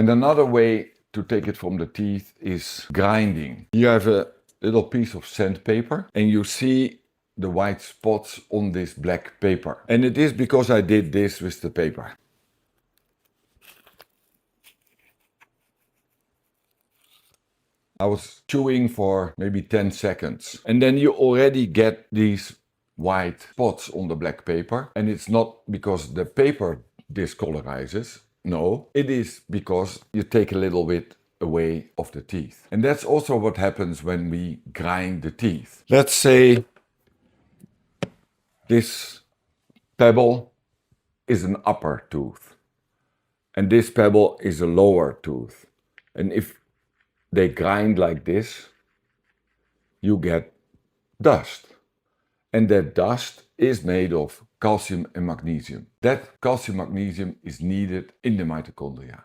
And another way to take it from the teeth is grinding. You have a little piece of sandpaper and you see the white spots on this black paper. And it is because I did this with the paper. I was chewing for maybe 10 seconds. And then you already get these white spots on the black paper. And it's not because the paper discolorizes. No, it is because you take a little bit away of the teeth. And that's also what happens when we grind the teeth. Let's say this pebble is an upper tooth and this pebble is a lower tooth. And if they grind like this, you get dust. And that dust is made of calcium and magnesium. That calcium magnesium is needed in the mitochondria.